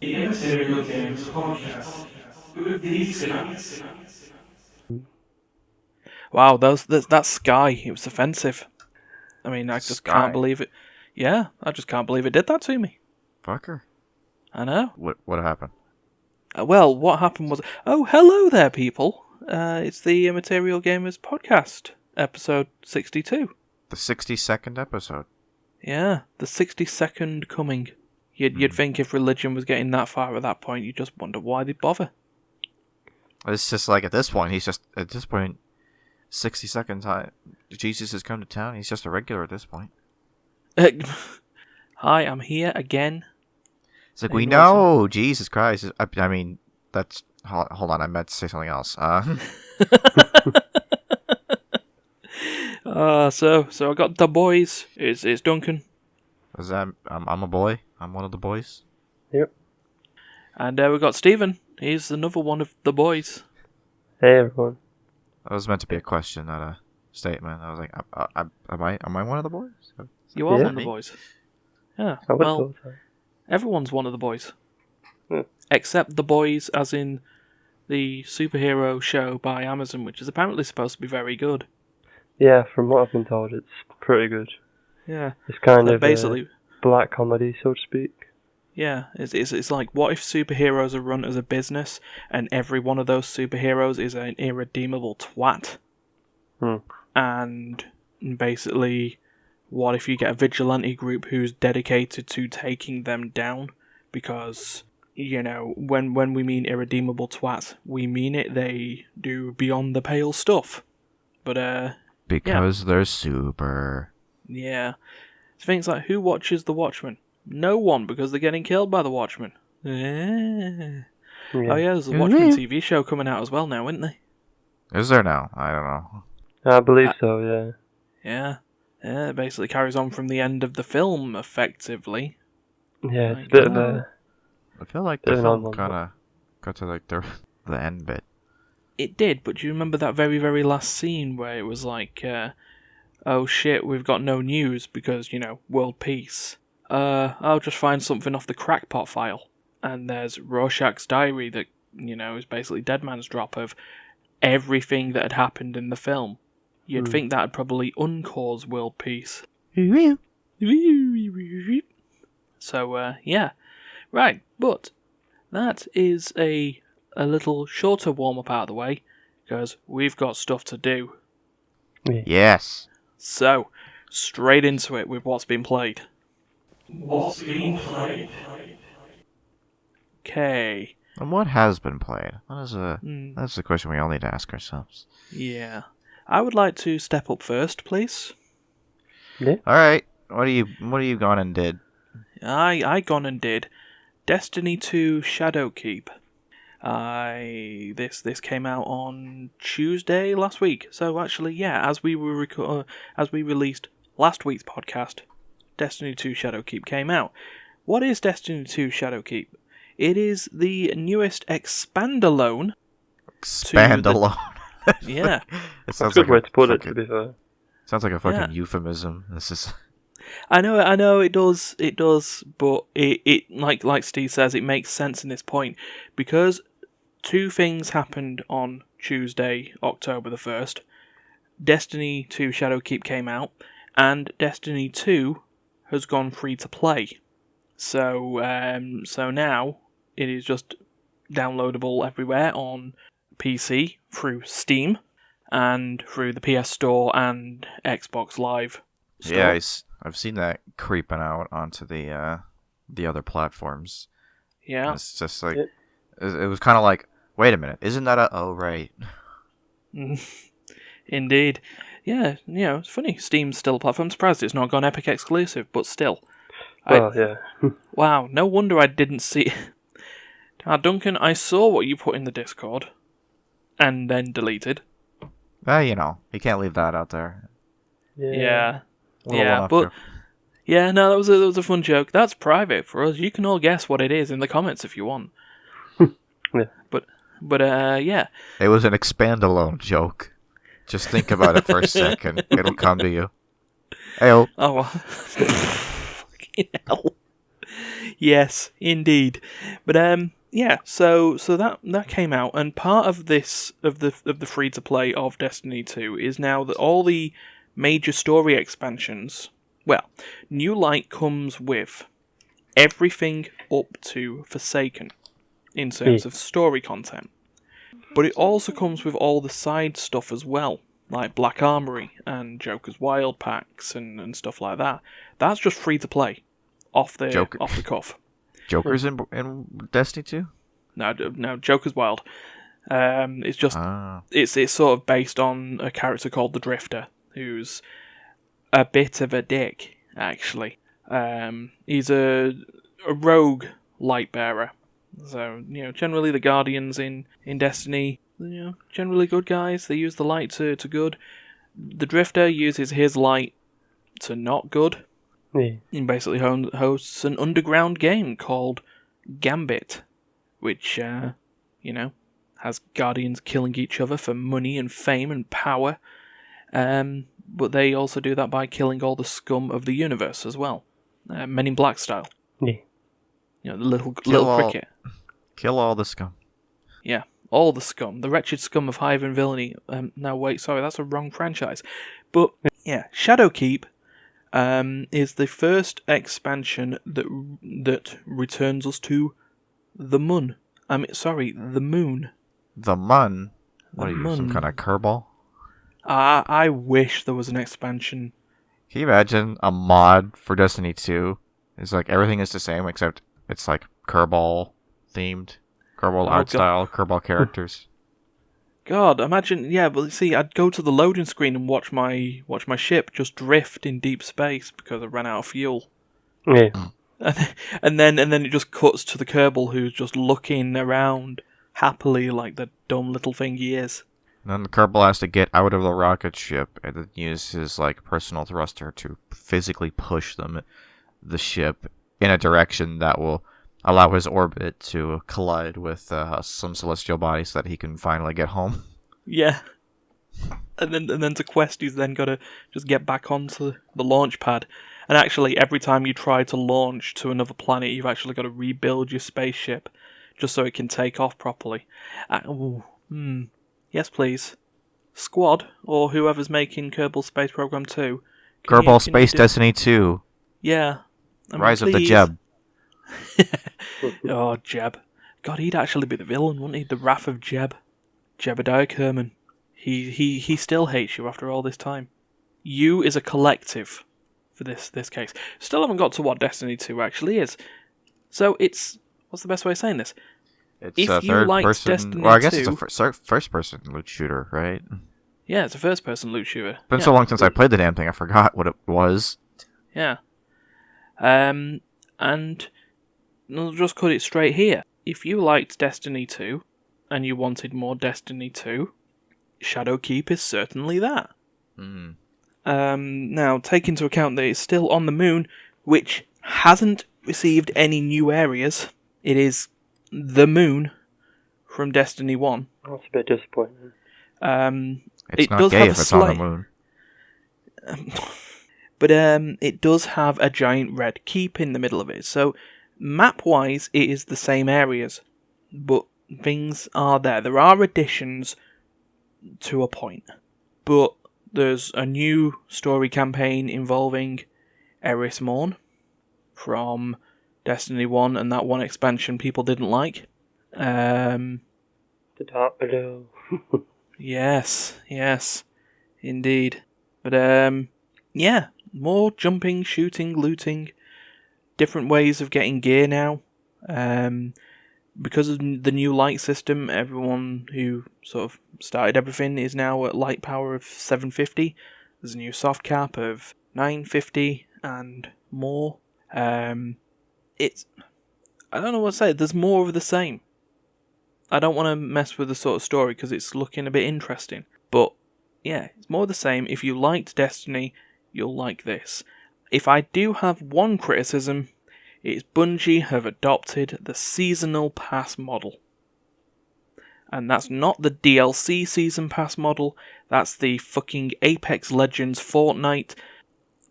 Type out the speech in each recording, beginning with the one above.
The Immaterial Games podcast with these guys. Wow, that sky, it was offensive. I mean, I just Sky? can't believe it. Yeah, I just can't believe it did that to me. Fucker. I know. What happened? Well, what happened was... Oh, hello there, people. It's the Immaterial Gamers podcast, episode 62. The 62nd episode. Yeah, the 62nd coming. You'd think if religion was getting that far at that point, you'd just wonder why they'd bother. It's just like at this point, 62nd time, Jesus has come to town. He's just a regular at this point. Hi, I'm here again. It's like, we know, Jesus Christ. I mean, that's... Hold on, I meant to say something else. So I got the boys. It's Duncan. I'm a boy. I'm one of the boys. Yep. And we got Steven. He's another one of the boys. Hey everyone. That was meant to be a question, not a statement. I was like, am I one of the boys? You are Yeah. one of the boys. Yeah. I would Well, thought so. everyone's one of the boys. Hmm. Except the boys, as in the superhero show by Amazon, which is apparently supposed to be very good. Yeah, from what I've been told, it's pretty good. Yeah. It's kind So of basically, black comedy, so to speak. yeah, it's like, what if superheroes are run as a business and every one of those superheroes is an irredeemable twat? Hmm. And basically, what if you get a vigilante group who's dedicated to taking them down? Because, you know, when we mean irredeemable twats, we mean it. They do beyond the pale stuff. But, Because they're super. yeah. Things like, who watches The Watchmen? No one, because they're getting killed by The Watchmen. Yeah. Oh yeah, there's a Watchmen TV show coming out as well now, isn't there? Is there now? I don't know. I believe so, yeah. Yeah. Yeah, it basically carries on from the end of the film, effectively. Yeah, it's Like, a bit of a... I feel like Bit the of an odd film one, kind of got to like the end bit. It did, but do you remember that very, very last scene where it was like, oh shit, we've got no news because, you know, world peace. I'll just find something off the crackpot file. And there's Rorschach's diary that, you know, is basically Dead Man's Drop of everything that had happened in the film. You'd think that'd probably uncause world peace. So, yeah. Right, but that is a little shorter warm-up out of the way, because we've got stuff to do. Yes. So, straight into it with what's been played. What's being played? Okay. And what has been played? That's the question we all need to ask ourselves. Yeah. I would like to step up first, please. All right. What are you gone and did? I gone and did Destiny 2 Shadowkeep. This came out on Tuesday last week. So actually, yeah, as we released last week's podcast, Destiny 2 Shadowkeep came out. What is Destiny 2 Shadowkeep? It is the newest expandalone. Expandalone. Yeah. It That's sounds a good like way to put it, to be fair. Sounds like a fucking Yeah. euphemism. This is. I know it does, but it like Steve says, it makes sense in this point, because two things happened on Tuesday, October the 1st. Destiny 2 Shadowkeep came out, and Destiny 2 has gone free to play. So now it is just downloadable everywhere on PC through Steam and through the PS Store and Xbox Live Store. Yeah, I've seen that creeping out onto the other platforms. Yeah. And it's just like Yep. it was kind of like, wait a minute, isn't that oh right? Indeed. Yeah, you know, it's funny. Steam's still a platform. I'm surprised it's not gone Epic exclusive, but still. Well, yeah. Wow, no wonder I didn't see... Duncan, I saw what you put in the Discord, and then deleted. You know, you can't leave that out there. Yeah. A little Yeah, one-off but... joke. Yeah, no, that was a fun joke. That's private for us. You can all guess what it is in the comments if you want. Yeah. But yeah. It was an expandalone joke. Just think about it for a second. It'll come to you. Hey, Oh, well. Fucking hell. Yes, indeed. But yeah. So that came out, and part of this of the free to play of Destiny 2 is now that all the major story expansions. Well, New Light comes with everything up to Forsaken in terms of story content, but it also comes with all the side stuff as well, like Black Armory and Joker's Wild packs and stuff like that. That's just free to play, off the cuff. Joker's in Destiny 2? No, Joker's Wild. It's just it's sort of based on a character called the Drifter, who's a bit of a dick, actually. He's a rogue light bearer. So, generally the Guardians in Destiny, generally good guys. They use the light to good. The Drifter uses his light to not good. Yeah. And basically hosts an underground game called Gambit, which, has Guardians killing each other for money and fame and power. But they also do that by killing all the scum of the universe as well. Men in Black style. Yeah. The little cricket. Kill all the scum. Yeah, all the scum. The wretched scum of Hive and Villainy. No, wait, sorry, that's a wrong franchise. But, yeah, Shadowkeep is the first expansion that returns us to the Moon. The Moon. The Mun? What The are you, Mun. some kind of curveball? I wish there was an expansion. Can you imagine a mod for Destiny 2? It's like everything is the same except it's like Kerbal themed. Kerbal art style, Kerbal characters. God, imagine, yeah, but see, I'd go to the loading screen and watch my ship just drift in deep space because I ran out of fuel. Yeah. And then it just cuts to the Kerbal who's just looking around happily like the dumb little thing he is. And then the Kerbal has to get out of the rocket ship and then use his personal thruster to physically push the ship in a direction that will allow his orbit to collide with some celestial body so that he can finally get home. Yeah. And then to quest, he's then got to just get back onto the launch pad. And actually, every time you try to launch to another planet, you've actually got to rebuild your spaceship just so it can take off properly. Yes, please. Squad, or whoever's making Kerbal Space Program 2. Kerbal Space Destiny 2. Yeah. Rise of the Jeb. Oh, Jeb. God, he'd actually be the villain, wouldn't he? The Wrath of Jeb. Jebediah Kerman. He still hates you after all this time. You is a collective for this case. Still haven't got to what Destiny 2 actually is. So it's... What's the best way of saying this? It's if a you third liked person... Destiny well, I guess 2, it's a first-person loot shooter, right? Yeah, it's a first-person loot shooter. It's been so long since I played the damn thing, I forgot what it was. Yeah. And I'll just cut it straight here. If you liked Destiny 2, and you wanted more Destiny 2, Shadowkeep is certainly that. Mm. Now, take into account that it's still on the Moon, which hasn't received any new areas. It is the Moon from Destiny 1. That's a bit disappointing. It's it not does gay have if a it's on the moon. But it does have a giant red keep in the middle of it. So, map-wise, it is the same areas. But things are there. There are additions to a point. But there's a new story campaign involving Eris Morn from Destiny 1, and that one expansion people didn't like. The Dark Below. Yes, indeed. But, yeah, more jumping, shooting, looting, different ways of getting gear now. Because of the new light system, everyone who sort of started everything is now at light power of 750. There's a new soft cap of 950 and more. It's... I don't know what to say. There's more of the same. I don't want to mess with the sort of story because it's looking a bit interesting. But, yeah, it's more of the same. If you liked Destiny, you'll like this. If I do have one criticism, it's Bungie have adopted the seasonal pass model. And that's not the DLC season pass model, that's the fucking Apex Legends Fortnite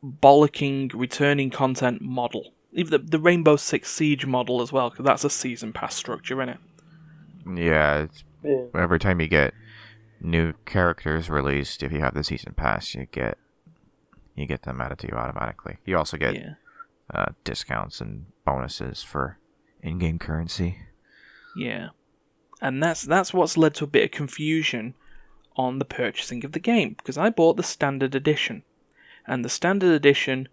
bollocking returning content model. even the Rainbow Six Siege model as well, because that's a season pass structure, isn't it? Yeah, Yeah. every time you get new characters released, if you have the season pass, you get them added to you automatically. You also get discounts and bonuses for in-game currency. Yeah, and that's what's led to a bit of confusion on the purchasing of the game, because I bought the standard edition, and the standard edition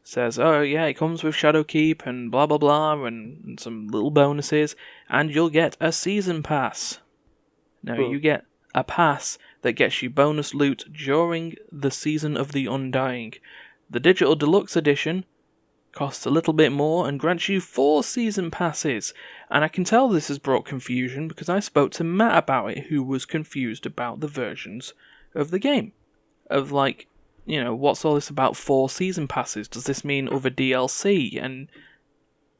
says, oh yeah, it comes with Shadowkeep and blah blah blah and some little bonuses, and you'll get a season pass. Now you get a pass that gets you bonus loot during the Season of the Undying. The Digital Deluxe Edition costs a little bit more and grants you 4 season passes. And I can tell this has brought confusion because I spoke to Matt about it, who was confused about the versions of the game. Of like, what's all this about 4 season passes? Does this mean other DLC? And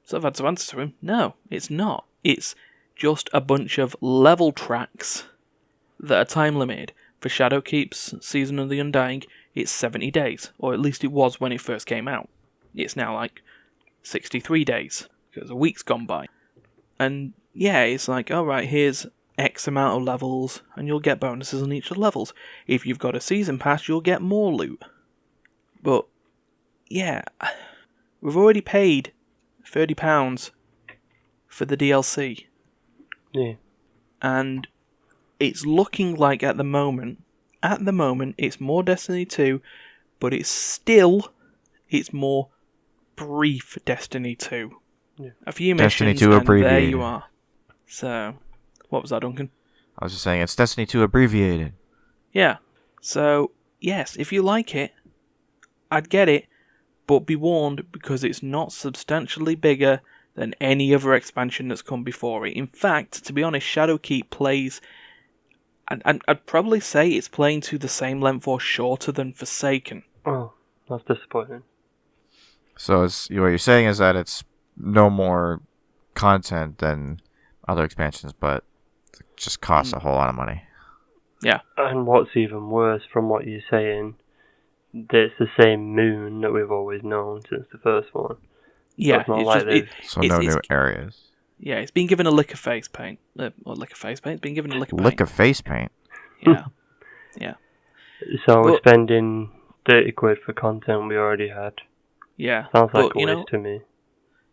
so I've had to answer to him, no, it's not. It's just a bunch of level tracks that are time limited. For Shadowkeep's Season of the Undying, it's 70 days, or at least it was when it first came out. It's now like 63 days, because a week's gone by. And yeah, it's like, alright, here's X amount of levels, and you'll get bonuses on each of the levels. If you've got a season pass, you'll get more loot. But, yeah, we've already paid £30 for the DLC. Yeah. And it's looking like at the moment, it's more Destiny 2, but it's more brief Destiny 2. Yeah. A few Destiny missions, 2 and abbreviated. there you are. So, what was that, Duncan? I was just saying, it's Destiny 2 abbreviated. Yeah. So, yes, if you like it, I'd get it, but be warned, because it's not substantially bigger than any other expansion that's come before it. In fact, to be honest, Shadowkeep plays... I'd probably say it's playing to the same length or shorter than Forsaken. Oh, that's disappointing. So what you're saying is that it's no more content than other expansions, but it just costs a whole lot of money. Yeah. And what's even worse from what you're saying, that it's the same moon that we've always known since the first one. Yeah, so So no new areas. Yeah, it's been given a lick of face paint. It's been given a lick of paint. Lick of face paint? Yeah. Yeah. So we're spending 30 quid for content we already had. Yeah. Sounds like a waste to me.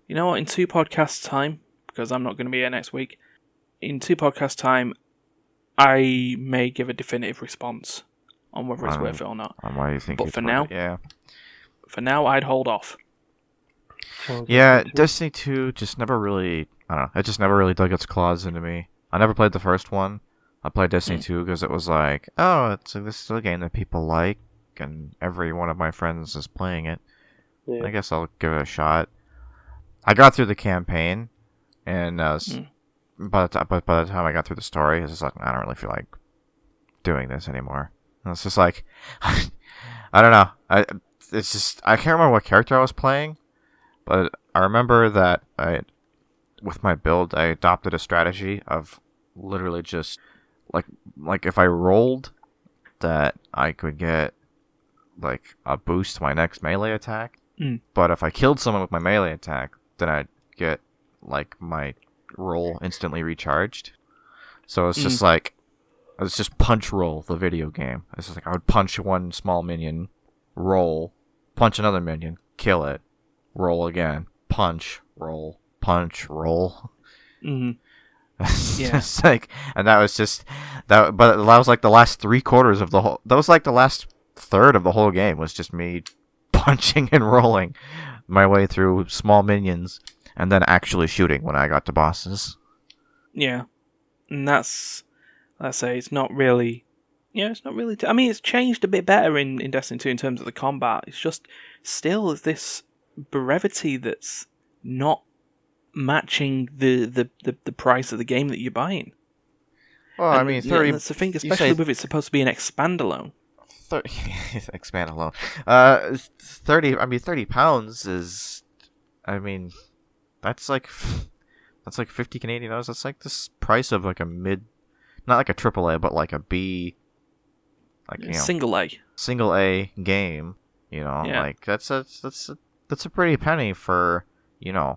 You know what, in 2 podcasts' time, because I'm not going to be here next week, in 2 podcasts' time, I may give a definitive response on whether it's worth it or not. Why do you think? But for now, I'd hold off. Yeah, Destiny 2 just never really, I don't know, it just never really dug its claws into me. I never played the first one. I played Destiny 2 because it was like, this is a game that people like, and every one of my friends is playing it. Yeah. I guess I'll give it a shot. I got through the campaign, and by the time I got through the story, it's just like, I don't really feel like doing this anymore. And it's just like, I don't know. I can't remember what character I was playing, but I remember that with my build, I adopted a strategy of literally just like if I rolled, that I could get like a boost to my next melee attack. But if I killed someone with my melee attack, then I'd get like my roll instantly recharged. So it's just like, it's just punch roll the video game. It's just like I would punch one small minion, roll, punch another minion, kill it, roll again, punch, roll, punch, roll. Yeah. Like, and that was just that. But that was like the last 3/4 of the whole. That was like the last third of the whole game was just me punching and rolling my way through small minions, and then actually shooting when I got to bosses. Yeah, and that's, let's say, it's not really. Yeah, it's not really. I mean, it's changed a bit better in Destiny 2 in terms of the combat. It's just still this brevity that's not matching the price of the game that you're buying. Well, And, I mean, 30. That's the thing, especially with it's supposed to be an expand alone. 30, expand alone. 30. I mean, £30 is. I mean, that's like 50 Canadian dollars. That's like this price of like a mid, not like a AAA, but like a B. Like Single A game. You know, Yeah. like that's a pretty penny for a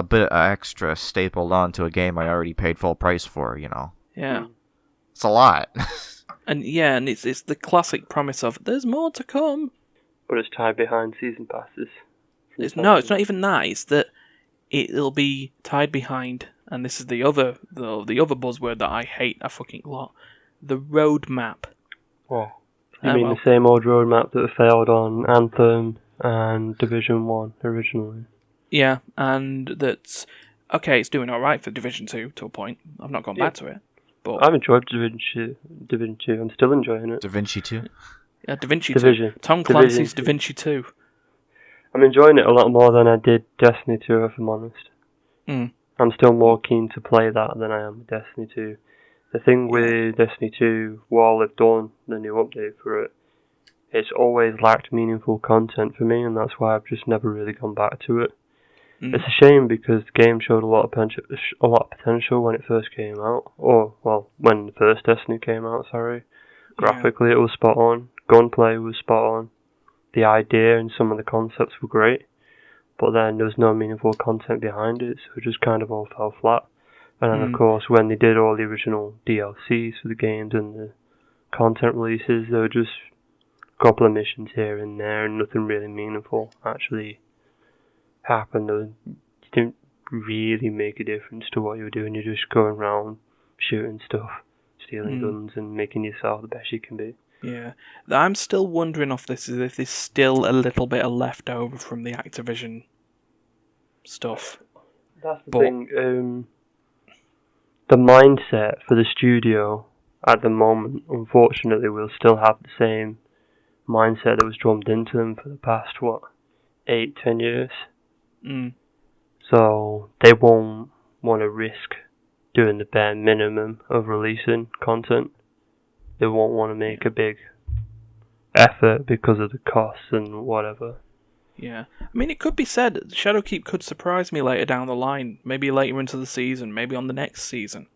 bit extra stapled onto a game I already paid full price for. Yeah. It's a lot. And it's the classic promise of there's more to come. But it's tied behind season passes. It's not even that. It's that it'll be tied behind, and this is the other buzzword that I hate a fucking lot. The roadmap. Oh. You mean the same old roadmap that failed on Anthem and Division 1 originally? Yeah, and that's... Okay, it's doing alright for Division 2 to a point. I've not gone back to it. But I've enjoyed Division 2. I'm still enjoying it. Da Vinci 2? Yeah, Da Vinci Division. 2. Tom Clancy's Da Vinci 2. I'm enjoying it a lot more than I did Destiny 2, if I'm honest. I'm still more keen to play that than I am with Destiny 2. The thing with Destiny 2, while they've done the new update for it, it's always lacked meaningful content for me, and that's why I've just never really gone back to it. It's a shame because the game showed a lot of potential when it first came out, when the first Destiny came out. Sorry, graphically it was spot on, gunplay was spot on, the idea and some of the concepts were great, but then there was no meaningful content behind it, so it just kind of all fell flat. And then, of course, when they did all the original DLCs for the games and the content releases, there were just a couple of missions here and there, and nothing really meaningful actually happened. You didn't really make a difference to what you were doing. You're just going around shooting stuff, stealing guns, and making yourself the best you can be. Yeah. I'm still wondering if there's still a little bit of leftover from the Activision stuff. That's the thing. The mindset for the studio at the moment, unfortunately, will still have the same mindset that was drummed into them for the past, 8-10 years. So they won't want to risk doing the bare minimum of releasing content. They won't want to make a big effort because of the costs and whatever. Yeah. I mean, it could be said Shadowkeep could surprise me later down the line, maybe later into the season, maybe on the next season.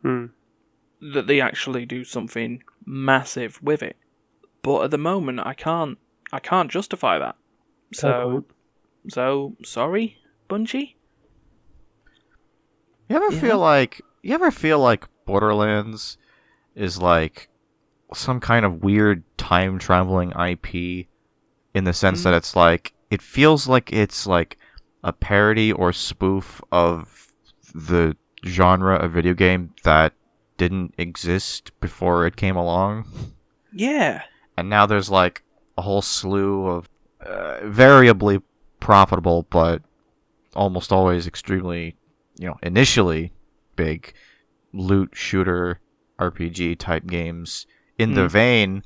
That they actually do something massive with it. But at the moment, I can't justify that. So sorry, Bungie? You ever feel like Borderlands is like some kind of weird time traveling IP in the sense that it's like it feels like it's like a parody or spoof of the genre of video game that didn't exist before it came along. Yeah. And now there's like a whole slew of variably profitable but almost always extremely, initially big loot shooter RPG type games in the vein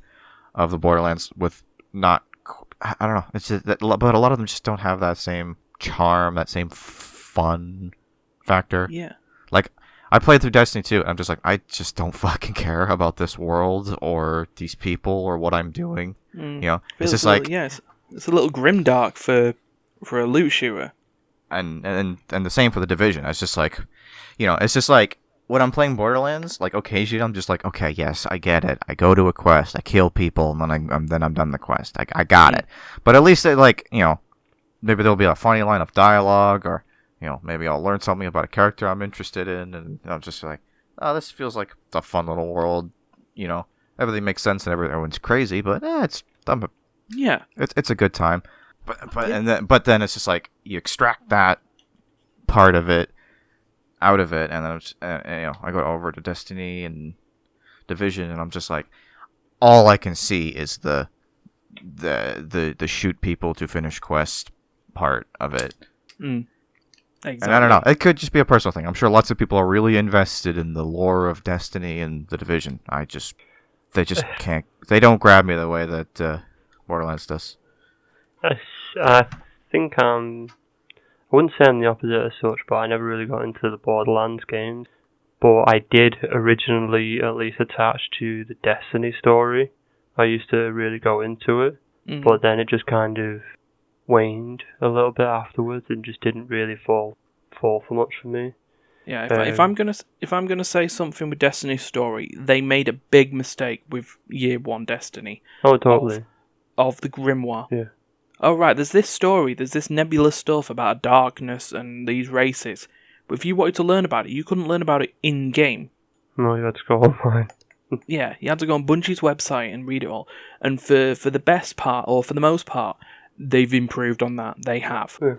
of the Borderlands with not, I don't know, it's just that, but a lot of them just don't have that same charm, that same fun factor. Yeah. Like, I played through Destiny 2, and I'm just like, I just don't fucking care about this world or these people or what I'm doing. It's just like... Yes, it's a little grimdark for a loot shooter. And the same for the Division. It's just like, it's just like, when I'm playing Borderlands, like, occasionally I'm just like, okay, yes, I get it. I go to a quest, I kill people, and then I'm done the quest. I got it. But at least, maybe there'll be a funny line of dialogue, or, maybe I'll learn something about a character I'm interested in, and I'm just like, oh, this feels like a fun little world. Everything makes sense and everyone's crazy, but it's a good time. But then it's just like you extract that part of it out of it, and then I go over to Destiny and Division, and I'm just like, all I can see is the shoot people to finish quest part of it. Exactly. And I don't know, it could just be a personal thing. I'm sure lots of people are really invested in the lore of Destiny and the Division. They just can't. They don't grab me the way that Borderlands does. I think I wouldn't say I'm the opposite as such, but I never really got into the Borderlands games. But I did originally at least attach to the Destiny story. I used to really go into it, but then it just kind of waned a little bit afterwards and just didn't really fall for much for me. Yeah, if I'm gonna say something with Destiny's story, they made a big mistake with Year 1 Destiny. Oh, totally. Of the Grimoire. Yeah. oh right, there's this story, there's this nebulous stuff about darkness and these races. But if you wanted to learn about it, you couldn't learn about it in-game. No, you had to go online. Yeah, you had to go on Bungie's website and read it all. And for the best part, or for the most part, they've improved on that. They have. Yeah.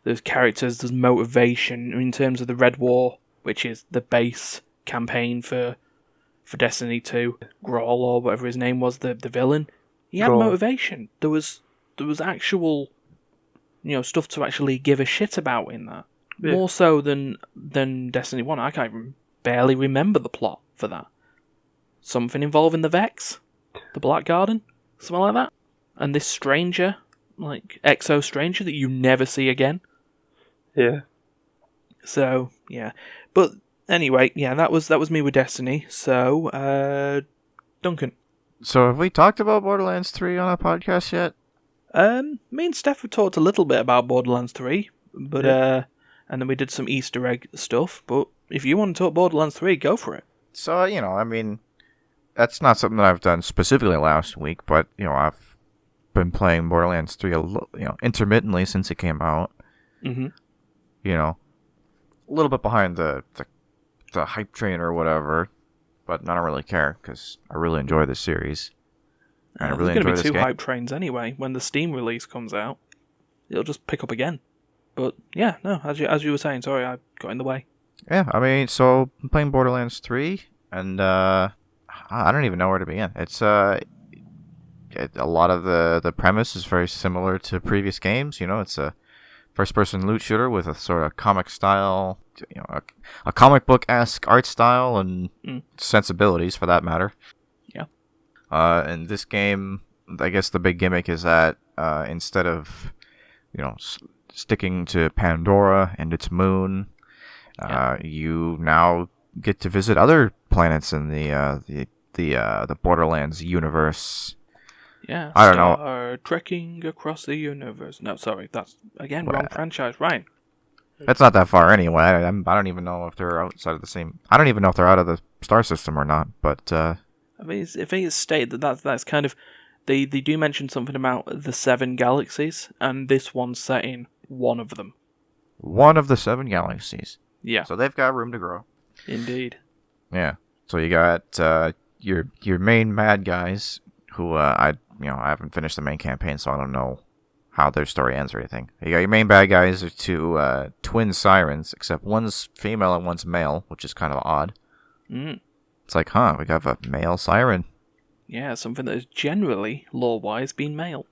There's characters, there's motivation in terms of the Red War, which is the base campaign for Destiny 2. Grawl, or whatever his name was, the villain. He had Grawl. motivation. There was actual, stuff to actually give a shit about in that. Yeah. More so than Destiny 1. I can't even barely remember the plot for that. Something involving the Vex? The Black Garden? Something like that? And this stranger, like exo stranger that you never see again. Yeah. So, yeah. But anyway, yeah, that was me with Destiny. So, Duncan. So have we talked about Borderlands 3 on our podcast yet? Me and Steph have talked a little bit about Borderlands 3, but and then we did some Easter egg stuff, but if you want to talk Borderlands 3, go for it. So, I mean, that's not something that I've done specifically last week, but, I've been playing Borderlands 3 intermittently since it came out. Mm-hmm. A little bit behind the hype train or whatever, but I don't really care, because I really enjoy this series. And I really there's enjoy going to this be two game. hype trains anyway. When the Steam release comes out, it'll just pick up again. But, yeah, no, as you were saying, sorry, I got in the way. Yeah, I mean, so I'm playing Borderlands 3, and I don't even know where to begin. It's a lot of the premise is very similar to previous games. It's a first-person loot shooter with a sort of comic style, a comic book-esque art style and sensibilities, for that matter. Yeah. In this game, I guess the big gimmick is that instead of sticking to Pandora and its moon, you now get to visit other planets in the Borderlands universe. Yeah, I don't know. Trekking across the universe. No, sorry, that's, again, wrong franchise. Right. That's not that far anyway. I don't even know if they're outside of the same... I don't even know if they're out of the star system or not, but... I mean, I think it's stated that's kind of... They do mention something about the 7 galaxies, and this one's set in one of them. One of the 7 galaxies. Yeah. So they've got room to grow. Indeed. Yeah. So you got your main bad guys, who I haven't finished the main campaign, so I don't know how their story ends or anything. You got your main bad guys are two twin sirens, except one's female and one's male, which is kind of odd. Mm. It's like, we got a male siren. Yeah, something that has generally, lore-wise, been male.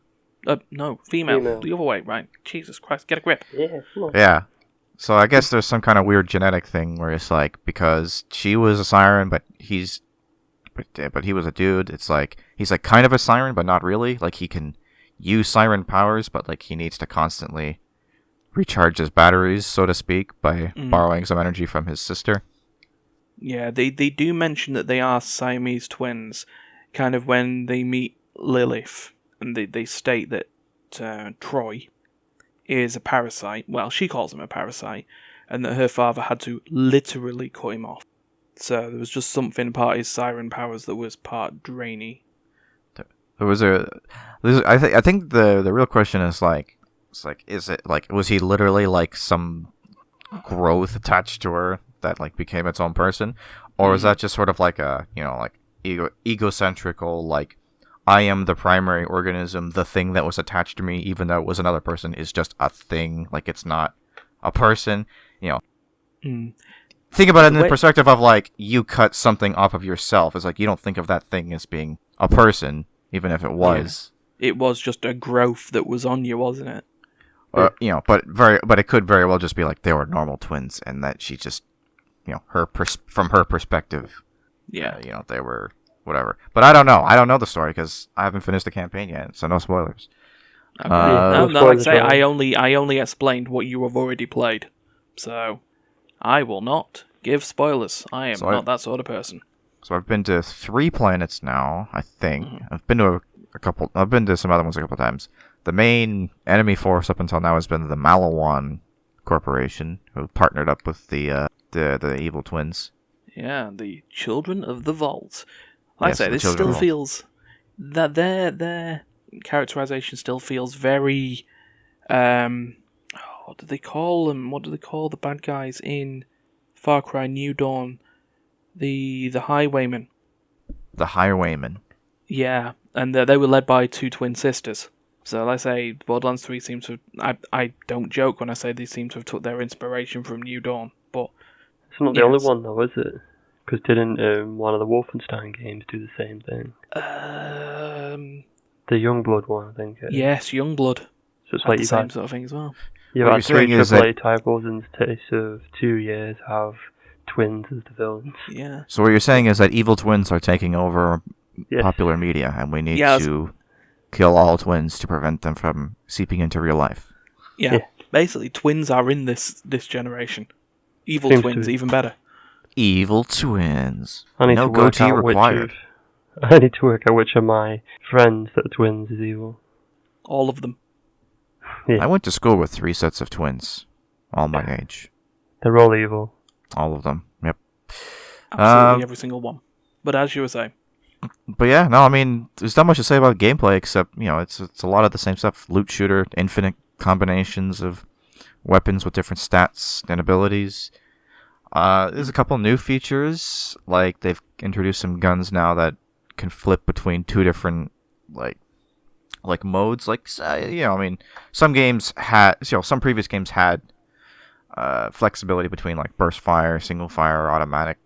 No, female. The other way, right? Jesus Christ, get a grip. Yeah, come on. Yeah. So I guess there's some kind of weird genetic thing where it's like, because she was a siren, but he was a dude, it's like, he's like kind of a siren, but not really. Like, he can use siren powers, but like he needs to constantly recharge his batteries, so to speak, by borrowing some energy from his sister. Yeah, they do mention that they are Siamese twins, kind of when they meet Lilith, and they state that Troy is a parasite. Well, she calls him a parasite, and that her father had to literally cut him off. So there was just something part his siren powers that was part drainy. I think the real question is is it like, was he literally like some growth attached to her that like became its own person, or is that just sort of like a like egocentrical, like, I am the primary organism, the thing that was attached to me, even though it was another person, is just a thing, like it's not a person, Think about it in the perspective of, like, you cut something off of yourself. It's like, you don't think of that thing as being a person, even if it was. Yeah. It was just a growth that was on you, wasn't it? But it could very well just be like they were normal twins, and that she just, from her perspective, they were whatever. But I don't know. I don't know the story because I haven't finished the campaign yet, so no spoilers. Okay. No, like I say, I only explained what you have already played, so I will not give spoilers. I am not that sort of person. So I've been to 3 planets now, I think. I've been to a couple. I've been to some other ones a couple times. The main enemy force up until now has been the Malawan Corporation, who partnered up with the evil twins. Yeah, the Children of the Vault. Like I say, this Children still feels that their characterization still feels very. What do they call them? What do they call the bad guys in Far Cry New Dawn? The Highwaymen. The Highwaymen. Yeah, and they were led by two twin sisters. So, like I say, Borderlands 3 seems to... I don't joke when I say they seem to have took their inspiration from New Dawn, but... It's not the only one, though, is it? Because didn't one of the Wolfenstein games do the same thing? The Youngblood one, I think. Yes, Youngblood. So it's like the same sort of thing as well. You've had 3 AAA titles in the space of 2 years have twins as the villains. Yeah. So what you're saying is that evil twins are taking over popular media, and we need to kill all twins to prevent them from seeping into real life. Yeah. Basically, twins are in this generation. Evil twins, even better. Evil twins. I need no to work goatee out required. I need to work out which of my friends that are twins is evil. All of them. Yeah. I went to school with 3 sets of twins, all my age. They're all evil. All of them. Yep. Absolutely every single one. But as you were saying. But yeah, no, I mean, there's not much to say about gameplay except, it's a lot of the same stuff. Loot shooter, infinite combinations of weapons with different stats and abilities. There's a couple new features, like they've introduced some guns now that can flip between 2 different, like modes. Like, I mean, some games had, some previous games had flexibility between like burst fire, single fire, or automatic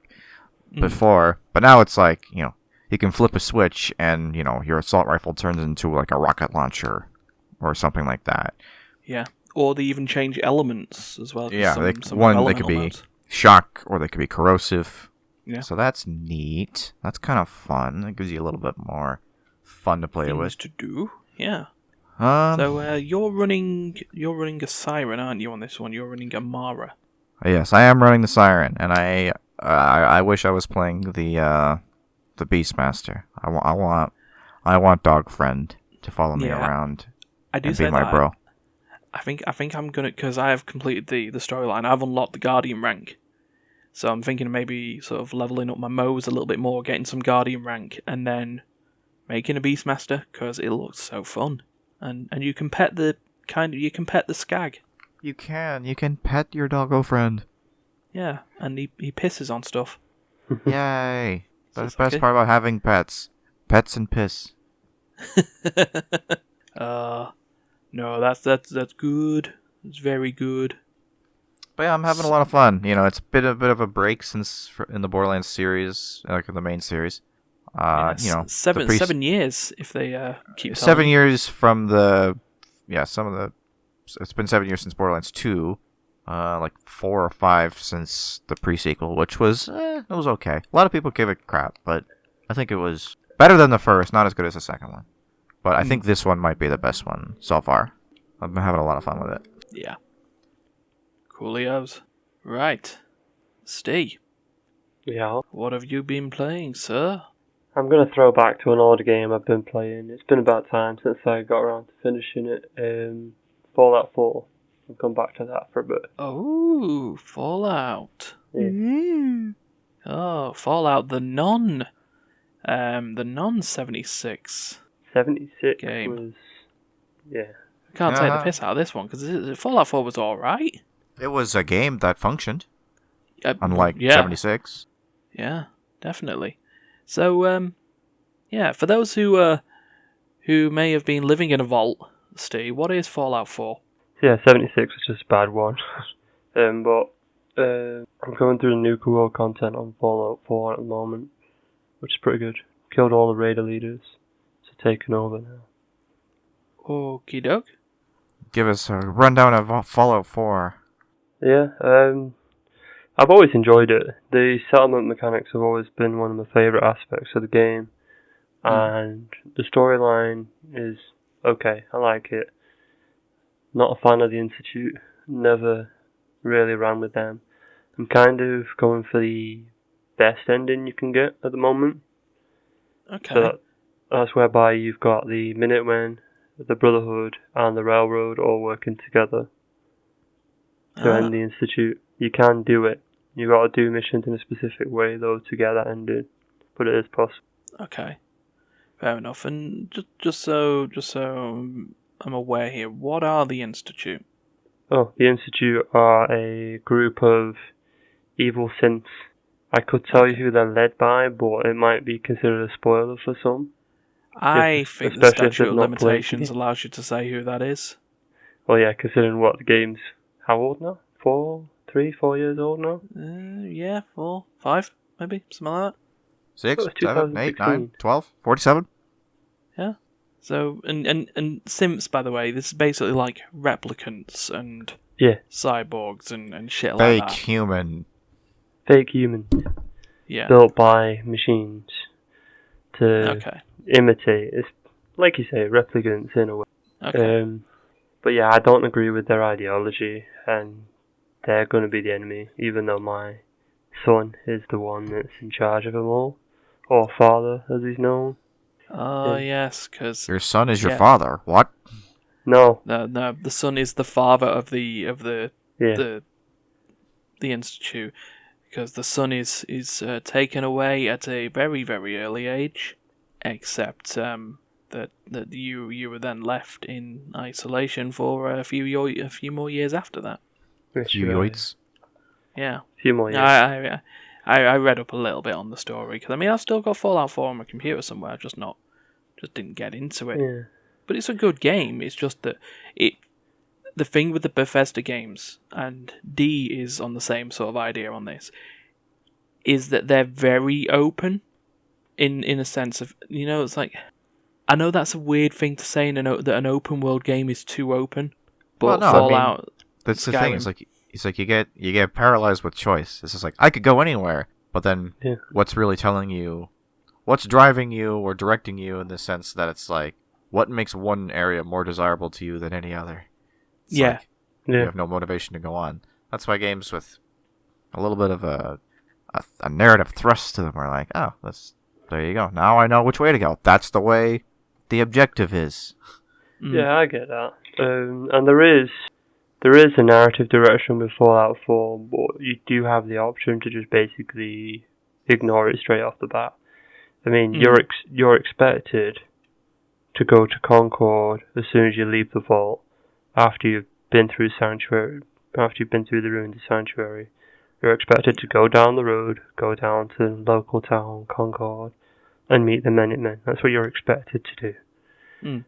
before, but now it's like, you can flip a switch and, your assault rifle turns into like a rocket launcher or something like that. Yeah. Or they even change elements as well. Yeah, they could be shock or they could be corrosive. Yeah. So that's neat. That's kind of fun. It gives you a little bit more fun to play with. To do. Yeah. So you're running a Siren, aren't you, on this one? You're running a Mara. Yes, I am running the Siren, and I wish I was playing the Beastmaster. I want Dog Friend to follow me around. I do and say be my that. bro. I think I'm gonna, because I have completed the storyline. I've unlocked the Guardian rank, so I'm thinking of maybe sort of leveling up my Moes a little bit more, getting some Guardian rank, and then making a Beastmaster because it looks so fun. And you can pet the Skag. You can pet your doggo friend. Yeah, and he pisses on stuff. Yay! That's the best part about having pets. Pets and piss. No, that's good. It's very good. But yeah, I'm having a lot of fun. It's a bit of a break since in the Borderlands series, like in the main series. 7 years if they keep. 7 years from the it's been 7 years since Borderlands 2. Like 4 or 5 since the pre-sequel, which was it was okay. A lot of people gave it crap, but I think it was better than the first, not as good as the second one. But I think this one might be the best one so far. I've been having a lot of fun with it. Yeah. Coolios. Right. Steve. Yeah. What have you been playing, sir? I'm going to throw back to an older game I've been playing. It's been about time since I got around to finishing it. Fallout 4. I'll come back to that for a bit. Oh, Fallout. Yeah. Oh, Fallout the Non. The Non 76. 76 game. was... Yeah. I can't take the piss out of this one, because Fallout 4 was alright. It was a game that functioned. Unlike 76. Yeah, definitely. So, for those who may have been living in a vault, Steve, what is Fallout 4? Yeah, 76 was just a bad one. But I'm going through the Nuka World content on Fallout 4 at the moment, which is pretty good. Killed all the raider leaders, so taken over now. Okie doke. Give us a rundown of Fallout 4. Yeah, I've always enjoyed it. The settlement mechanics have always been one of my favourite aspects of the game. And the storyline is okay, I like it. Not a fan of the Institute, never really ran with them. I'm kind of going for the best ending you can get at the moment. Okay. So that's whereby you've got the Minutemen, the Brotherhood, and the Railroad all working together to end the Institute. You can do it. You've got to do missions in a specific way, though, to get that ending. But it is possible. Okay. Fair enough. And just so I'm aware here, what are the Institute? Oh, the Institute are a group of evil synths. I could tell you who they're led by, but it might be considered a spoiler for some. I think the statute of limitations allows you to say who that is. Well, yeah, considering what the game's how old now? 4 years old now? Yeah, 4, 5, maybe, something like that. 6, 7, 8, 9, 12, 47? Yeah. So, and synths, by the way, this is basically like replicants and cyborgs and shit like that. Fake human. Yeah. Built by machines to imitate. It's, like you say, replicants in a way. Okay. But yeah, I don't agree with their ideology, and they're going to be the enemy, even though my son is the one that's in charge of them all. Or father, as he's known. Oh, yes, because... Your son is your father. What? No. No, the son is the father of the Institute, because the son is taken away at a very, very early age, except that you were then left in isolation for a few more years after that. Yeah. A few more years. I read up a little bit on the story, because I mean, I've still got Fallout 4 on my computer somewhere, just didn't get into it. Yeah. But it's a good game, it's just that the thing with the Bethesda games, and D is on the same sort of idea on this, is that they're very open, in a sense of, it's like, I know that's a weird thing to say, that an open world game is too open, but Fallout... that's the thing, it's like you get paralyzed with choice. It's just like, I could go anywhere, but then what's really telling you, what's driving you or directing you in the sense that it's like, what makes one area more desirable to you than any other? It's you have no motivation to go on. That's why games with a little bit of a narrative thrust to them are like, oh, there you go. Now I know which way to go. That's the way the objective is. Yeah, I get that. And there is a narrative direction with Fallout 4, but you do have the option to just basically ignore it straight off the bat. I mean, you're expected to go to Concord as soon as you leave the vault, after you've been through Sanctuary, after you've been through the ruins of Sanctuary. You're expected to go down the road, go down to the local town, Concord, and meet the Minutemen. That's what you're expected to do.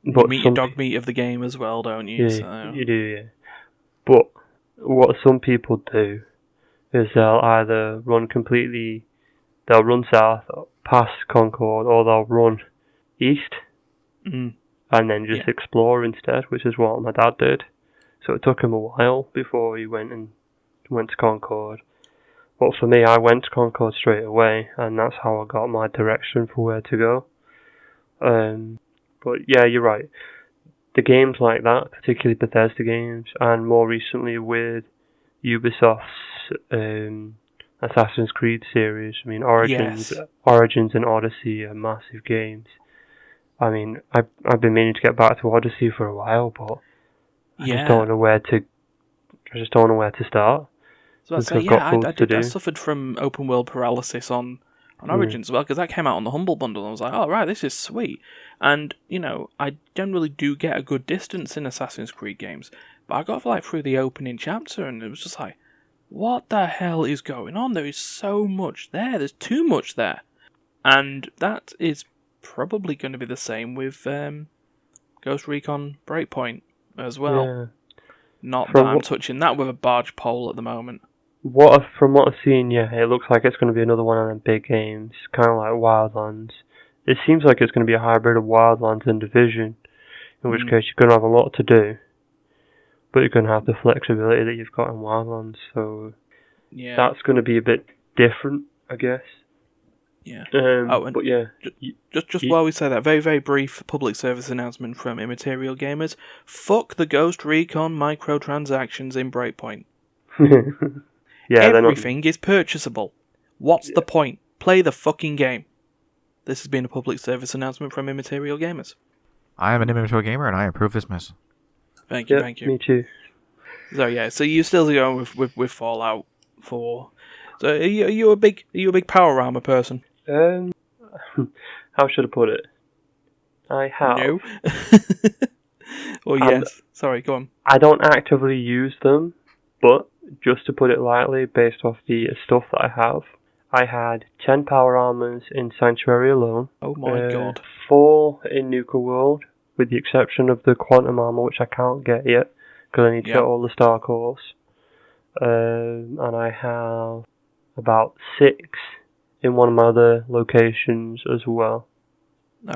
But you meet your dog meat of the game as well, don't you? Yeah, you do, yeah. But what some people do is they'll either they'll run south, past Concord, or they'll run east, and then just explore instead, which is what my dad did. So it took him a while before he went to Concord. But for me, I went to Concord straight away, and that's how I got my direction for where to go. But yeah, you're right. The games like that, particularly Bethesda games, and more recently with Ubisoft's Assassin's Creed series. I mean, Origins and Odyssey are massive games. I mean, I've been meaning to get back to Odyssey for a while, but I just don't know where to start. So I suffered from open world paralysis on Origins as well, because that came out on the Humble Bundle, and I was like, oh right, this is sweet. And, I generally do get a good distance in Assassin's Creed games, but I got through the opening chapter, and it was just like, what the hell is going on? There is so much there, there's too much there. And that is probably going to be the same with Ghost Recon Breakpoint as well. Yeah. Not that I'm touching that with a barge pole at the moment. From what I've seen, it looks like it's going to be another one of them big games, kind of like Wildlands. It seems like it's going to be a hybrid of Wildlands and Division, in which case you're going to have a lot to do, but you're going to have the flexibility that you've got in Wildlands, so that's going to be a bit different, I guess. Yeah. But yeah. Just while we say that, very, very brief public service announcement from Immaterial Gamers. Fuck the Ghost Recon microtransactions in Breakpoint. Everything is purchasable. What's the point? Play the fucking game. This has been a public service announcement from Immaterial Gamers. I am an Immaterial Gamer, and I approve this message. Thank you, thank you. Me too. So you're still going with Fallout 4. So are you a big Power Armour person? I how should I put it? I have. No. Well, yes. Sorry, go on. I don't actively use them, but just to put it lightly, based off the stuff that I have, I had 10 Power Armours in Sanctuary alone. Oh my god. 4 in Nuka World, with the exception of the Quantum Armour, which I can't get yet, because I need to get all the Star Cores. And I have about 6 in one of my other locations as well.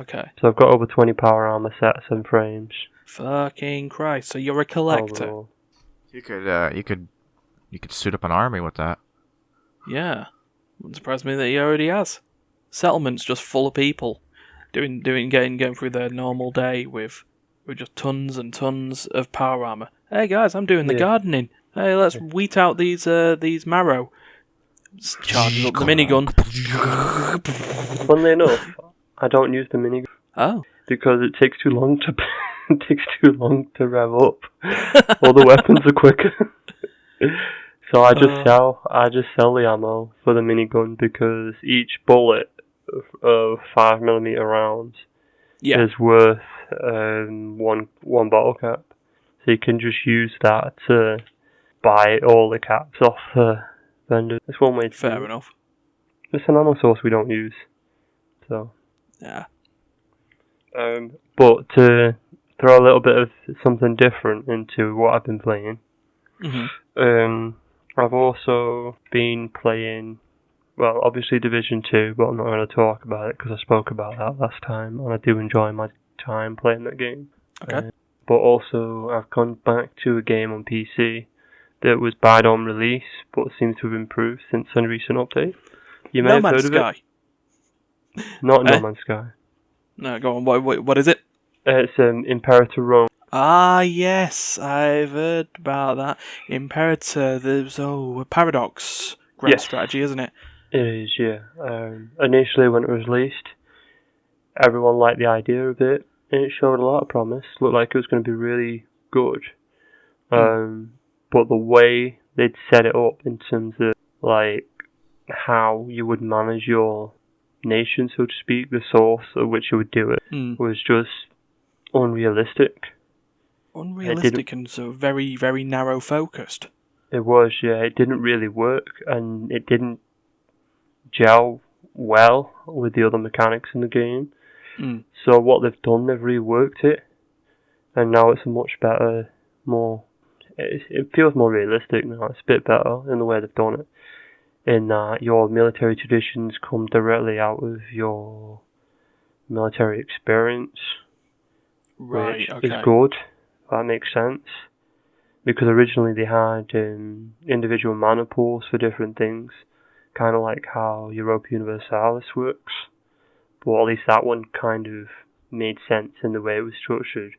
Okay. So I've got over 20 Power Armour sets and frames. Fucking Christ! So you're a collector. Overall. You could suit up an army with that. Yeah. Wouldn't surprise me that he already has. Settlement's just full of people getting through their normal day with just tons and tons of power armor. Hey guys, I'm doing the gardening. Hey, let's wheat out these marrow. Charges up the minigun. Funnily enough, I don't use the minigun. Oh. Because it takes too long to rev up. All the weapons are quicker. So I just sell the ammo for the minigun because each bullet of 5mm rounds is worth one bottle cap. So you can just use that to buy all the caps off the vendor. It's one way to Fair enough. It's an ammo source we don't use. So yeah. But to throw a little bit of something different into what I've been playing, I've also been playing, well, obviously Division 2, but I'm not going to talk about it because I spoke about that last time, and I do enjoy my time playing that game. Okay. But also, I've gone back to a game on PC that was bad on release, but seems to have improved since a recent update. You may have heard of it. Not No Man's Sky. No, go on. What is it? It's Imperator Rome. Ah, yes, I've heard about that. Imperator, there's a Paradox grand strategy, isn't it? It is, yeah. Initially, when it was released, everyone liked the idea of it, and it showed a lot of promise. Looked like it was going to be really good. But the way they'd set it up in terms of like how you would manage your nation, so to speak, the source of which you would do it, was just unrealistic. Unrealistic and so very, very narrow focused. It was, yeah. It didn't really work, and it didn't gel well with the other mechanics in the game. So what they've done, they've reworked it, and now it's a much better, it feels more realistic now. It's a bit better in the way they've done it, in that your military traditions come directly out of your military experience, which is good. That makes sense, because originally they had individual mana pools for different things, kind of like how Europa Universalis works, but at least that one kind of made sense in the way it was structured,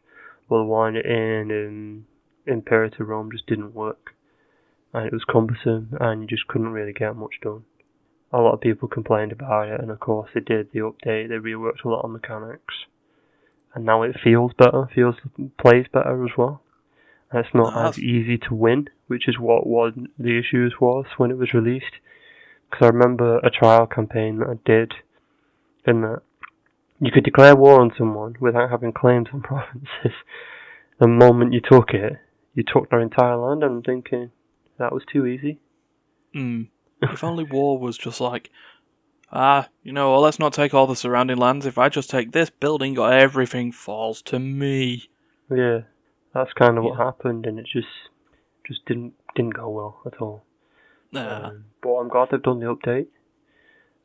but the one in Imperator Rome just didn't work, and it was cumbersome, and you just couldn't really get much done. A lot of people complained about it, and of course they did the update, they reworked a lot of mechanics, and now it feels better, plays better as well. And it's not as easy to win, which is what one of the issues was when it was released. Because I remember a trial campaign that I did, in that you could declare war on someone without having claims on provinces. The moment you took it, you took their entire land, and I'm thinking, that was too easy. If only war was just like, let's not take all the surrounding lands. If I just take this building, everything falls to me. Yeah, that's kind of what happened, and it just didn't go well at all. But I'm glad they've done the update.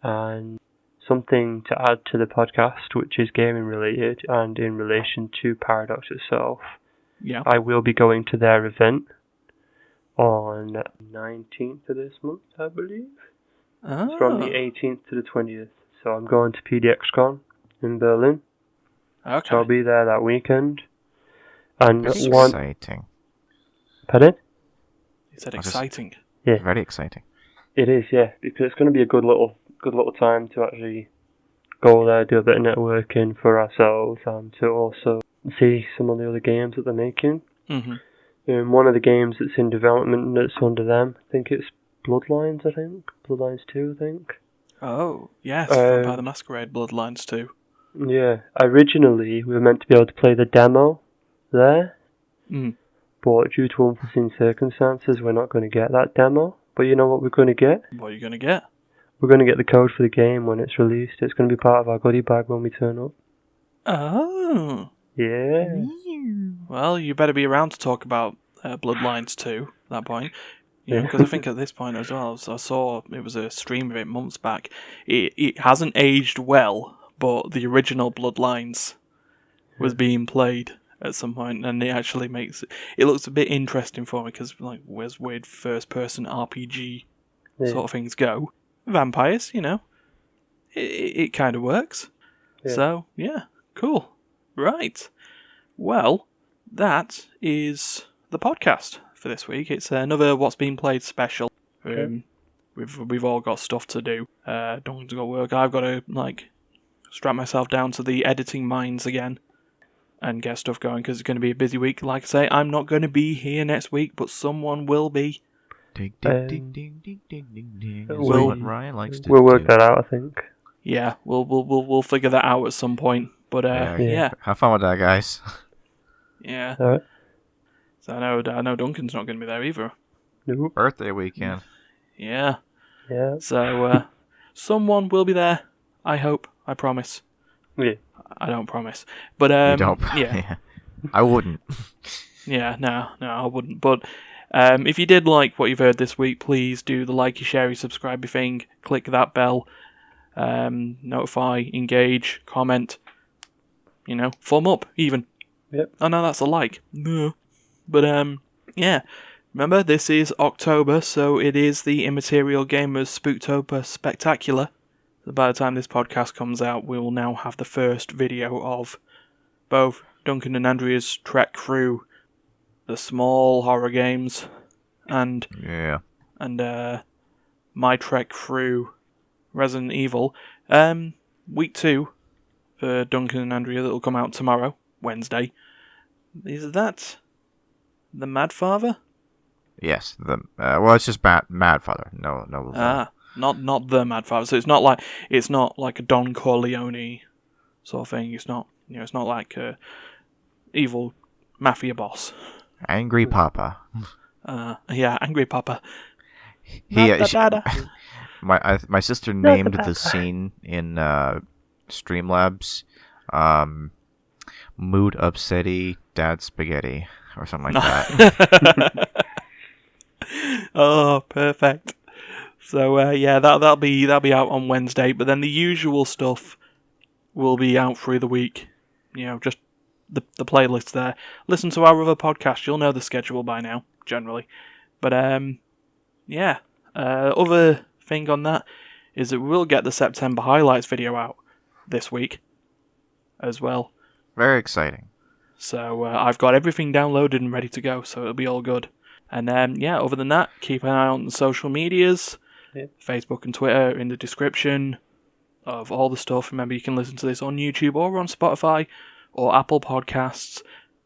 And something to add to the podcast, which is gaming related, and in relation to Paradox itself, I will be going to their event on the 19th of this month, I believe. It's from the 18th to the 20th. So I'm going to PDXCon in Berlin. Okay. So I'll be there that weekend. And exciting. Pardon? You said exciting. Yeah. Very exciting. It is, yeah, because it's going to be a good little time to actually go there, do a bit of networking for ourselves, and to also see some of the other games that they're making. One of the games that's in development that's under them, I think it's Bloodlines 2, I think. Oh, yes, Vampire the Masquerade Bloodlines 2. Yeah, originally we were meant to be able to play the demo there, but due to unforeseen circumstances, we're not going to get that demo. But you know what we're going to get? What are you going to get? We're going to get the code for the game when it's released. It's going to be part of our goodie bag when we turn up. Oh. Yeah. Well, you better be around to talk about Bloodlines 2 at that point. Because I think at this point as well, so I saw it was a stream of it months back. It hasn't aged well, but the original Bloodlines was being played at some point, and it actually makes it looks a bit interesting for me because like where's weird first-person RPG sort of things go, vampires, it kind of works. Yeah. So yeah, cool, right. Well, that is the podcast for this week. It's another What's Been Played special. We've all got stuff to do. Duncan's got work. I've got to strap myself down to the editing mines again and get stuff going because it's going to be a busy week. Like I say, I'm not going to be here next week, but someone will be. Ding ding ding ding ding ding ding ding. Is what Ryan likes to We'll work do. that out, I think. Yeah, we'll figure that out at some point. But yeah. Have fun with that, guys. Yeah. All right. So I know Duncan's not going to be there either. Nope. Birthday weekend. Yeah. Yeah. So someone will be there. I hope. I promise. Yeah. I don't promise. But You don't. yeah. I wouldn't. Yeah. No, I wouldn't. But if you did like what you've heard this week, please do the likey, sharey, subscribe thing. Click that bell. Notify, engage, comment. Thumb up even. Yep. Oh no, that's a like. No. But yeah. Remember, this is October, so it is the Immaterial Gamers Spooktober Spectacular. So by the time this podcast comes out, we will now have the first video of both Duncan and Andrea's trek through the small horror games and my trek through Resident Evil. Week 2 for Duncan and Andrea that will come out tomorrow, Wednesday. Is that the Mad Father? Yes. It's just Mad Father. No. Not the Mad Father. So it's not like a Don Corleone sort of thing. It's not it's not like a evil mafia boss. Angry Papa. Yeah, Angry Papa. My sister named the scene in Streamlabs Mood Upsetty Dad Spaghetti or something like that. Oh, perfect. So that'll be out on Wednesday, but then the usual stuff will be out through the week. Just the playlist there. Listen to our other podcast. You'll know the schedule by now, generally. But other thing on that is that we'll get the September highlights video out this week as well. Very exciting. So I've got everything downloaded and ready to go, so it'll be all good. And other than that, keep an eye on the social medias. Yeah. Facebook and Twitter in the description of all the stuff. Remember, you can listen to this on YouTube or on Spotify or Apple Podcasts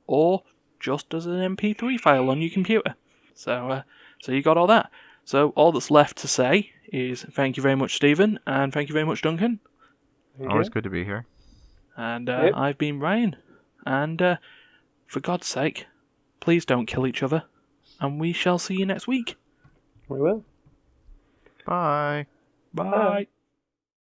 or just as an MP3 file on your computer. So you got all that. So all that's left to say is thank you very much, Steven, and thank you very much, Duncan. Always good to be here. And I've been Ryan. And for God's sake, please don't kill each other. And we shall see you next week. We will. Bye. Bye.